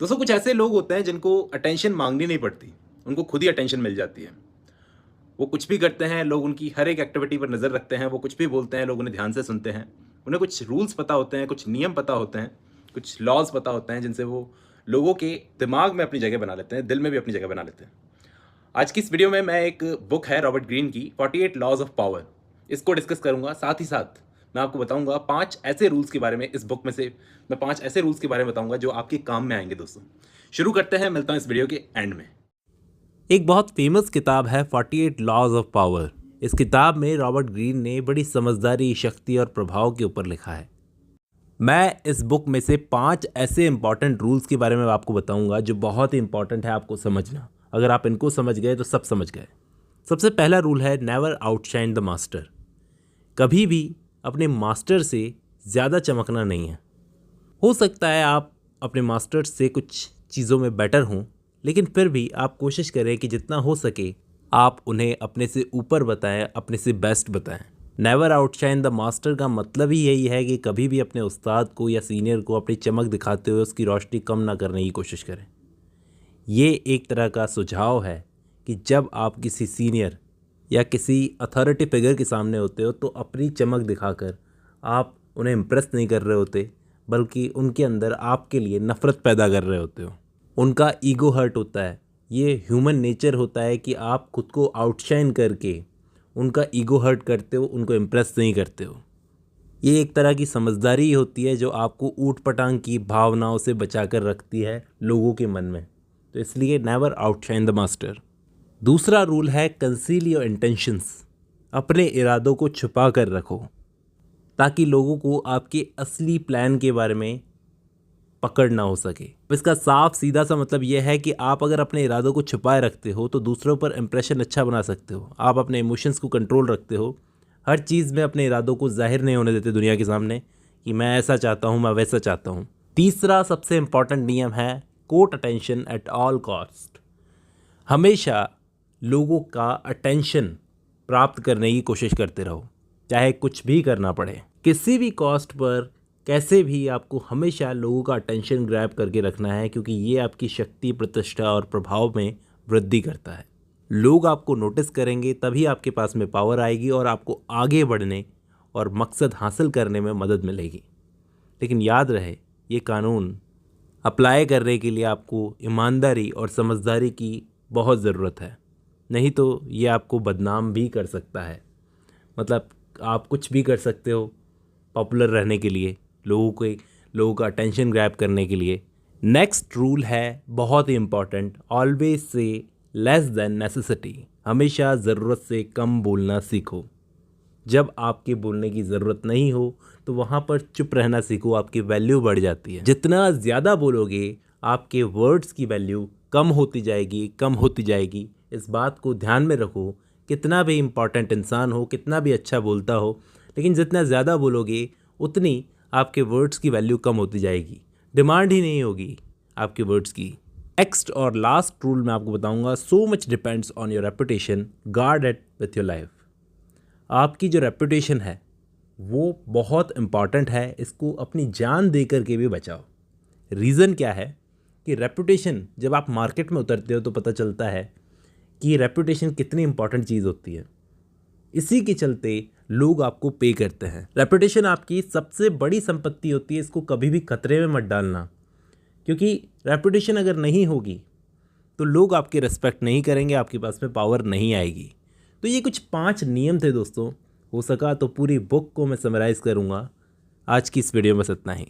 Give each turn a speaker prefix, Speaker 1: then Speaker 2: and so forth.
Speaker 1: दोस्तों कुछ ऐसे लोग होते हैं जिनको अटेंशन मांगनी नहीं पड़ती, उनको खुद ही अटेंशन मिल जाती है। वो कुछ भी करते हैं, लोग उनकी हर एक एक्टिविटी पर नज़र रखते हैं, वो कुछ भी बोलते हैं, लोग उन्हें ध्यान से सुनते हैं। उन्हें कुछ रूल्स पता होते हैं, कुछ नियम पता होते हैं, कुछ लॉज़ पता होते हैं जिनसे वो लोगों के दिमाग में अपनी जगह बना लेते हैं, दिल में भी अपनी जगह बना लेते हैं। आज की इस वीडियो में मैं एक बुक है रॉबर्ट ग्रीन की 48 लॉज़ ऑफ पावर, इसको डिस्कस करूँगा। साथ ही साथ मैं आपको बताऊँगा 5 ऐसे रूल्स के बारे में, इस बुक में से मैं 5 ऐसे रूल्स के बारे में बताऊँगा जो आपके काम में आएँगे दोस्तों। शुरू करते हैं, मिलता हूँ इस वीडियो के एंड में।
Speaker 2: एक बहुत फेमस किताब है 48 लॉज ऑफ पावर। इस किताब में रॉबर्ट ग्रीन ने बड़ी समझदारी, शक्ति और प्रभाव के ऊपर लिखा है। मैं इस बुक में से 5 ऐसे इंपॉर्टेंट रूल्स के बारे में आपको बताऊंगा जो बहुत ही इंपॉर्टेंट है आपको समझना। अगर आप इनको समझ गए तो सब समझ गए। सबसे पहला रूल है नेवर आउटशाइन द मास्टर। कभी भी अपने मास्टर से ज़्यादा चमकना नहीं है। हो सकता है आप अपने मास्टर से कुछ चीज़ों में बेटर हों, लेकिन फिर भी आप कोशिश करें कि जितना हो सके आप उन्हें अपने से ऊपर बताएं, अपने से बेस्ट बताएं। नेवर आउटशाइन द मास्टर का मतलब ही यही है कि कभी भी अपने उस्ताद को या सीनियर को अपनी चमक दिखाते हुए उसकी रोशनी कम ना करने की कोशिश करें। ये एक तरह का सुझाव है कि जब आप किसी सीनियर या किसी अथॉरिटी फिगर के सामने होते हो तो अपनी चमक दिखाकर आप उन्हें इम्प्रेस नहीं कर रहे होते, बल्कि उनके अंदर आपके लिए नफ़रत पैदा कर रहे होते हो। उनका ईगो हर्ट होता है। ये ह्यूमन नेचर होता है कि आप खुद को आउटशाइन करके उनका ईगो हर्ट करते हो, उनको इम्प्रेस नहीं करते हो। ये एक तरह की समझदारी होती है जो आपको ऊट पटांग की भावनाओं से बचा कर रखती है लोगों के मन में। तो इसलिए नेवर आउटशाइन द मास्टर। दूसरा रूल है कंसील योर इंटेंशंस। अपने इरादों को छुपा कर रखो ताकि लोगों को आपके असली प्लान के बारे में पकड़ ना हो सके। इसका साफ सीधा सा मतलब यह है कि आप अगर अपने इरादों को छुपाए रखते हो तो दूसरों पर इंप्रेशन अच्छा बना सकते हो। आप अपने इमोशंस को कंट्रोल रखते हो। हर चीज़ में अपने इरादों को जाहिर नहीं होने देते दुनिया के सामने कि मैं ऐसा चाहता हूँ, मैं वैसा चाहता हूँ। तीसरा सबसे इम्पॉर्टेंट नियम है got attention at all cost. हमेशा लोगों का अटेंशन प्राप्त करने की कोशिश करते रहो, चाहे कुछ भी करना पड़े। किसी भी कॉस्ट पर कैसे भी आपको हमेशा लोगों का अटेंशन ग्रैब करके रखना है, क्योंकि ये आपकी शक्ति, प्रतिष्ठा और प्रभाव में वृद्धि करता है। लोग आपको नोटिस करेंगे तभी आपके पास में पावर आएगी और आपको आगे बढ़ने और मकसद हासिल करने में मदद मिलेगी। लेकिन याद रहे, ये कानून अप्लाई करने के लिए आपको ईमानदारी और समझदारी की बहुत ज़रूरत है, नहीं तो ये आपको बदनाम भी कर सकता है। मतलब आप कुछ भी कर सकते हो पॉपुलर रहने के लिए, लोगों का अटेंशन ग्रैब करने के लिए। नेक्स्ट रूल है बहुत ही important, always say less than necessity. हमेशा ज़रूरत से कम बोलना सीखो। जब आपके बोलने की ज़रूरत नहीं हो तो वहाँ पर चुप रहना सीखो, आपकी वैल्यू बढ़ जाती है। जितना ज़्यादा बोलोगे आपके वर्ड्स की वैल्यू कम होती जाएगी, कम होती जाएगी। इस बात को ध्यान में रखो। कितना भी इम्पॉर्टेंट इंसान हो, कितना भी अच्छा बोलता हो, लेकिन जितना ज़्यादा बोलोगे उतनी आपके वर्ड्स की वैल्यू कम होती जाएगी, डिमांड ही नहीं होगी आपके वर्ड्स की। नेक्स्ट और लास्ट रूल मैं आपको बताऊंगा, so much depends on your reputation, guard it with your life. आपकी जो रेपुटेशन है वो बहुत इम्पॉर्टेंट है, इसको अपनी जान दे कर के भी बचाओ। रीज़न क्या है कि रेपुटेशन, जब आप मार्केट में उतरते हो तो पता चलता है कि रेपुटेशन कितनी इंपॉर्टेंट चीज़ होती है। इसी के चलते लोग आपको पे करते हैं। रेपुटेशन आपकी सबसे बड़ी संपत्ति होती है, इसको कभी भी खतरे में मत डालना, क्योंकि रेपुटेशन अगर नहीं होगी तो लोग आपकी रिस्पेक्ट नहीं करेंगे, आपके पास में पावर नहीं आएगी। तो ये कुछ 5 नियम थे दोस्तों। हो सका तो पूरी बुक को मैं समराइज़ करूँगा। आज की इस वीडियो में बस इतना ही।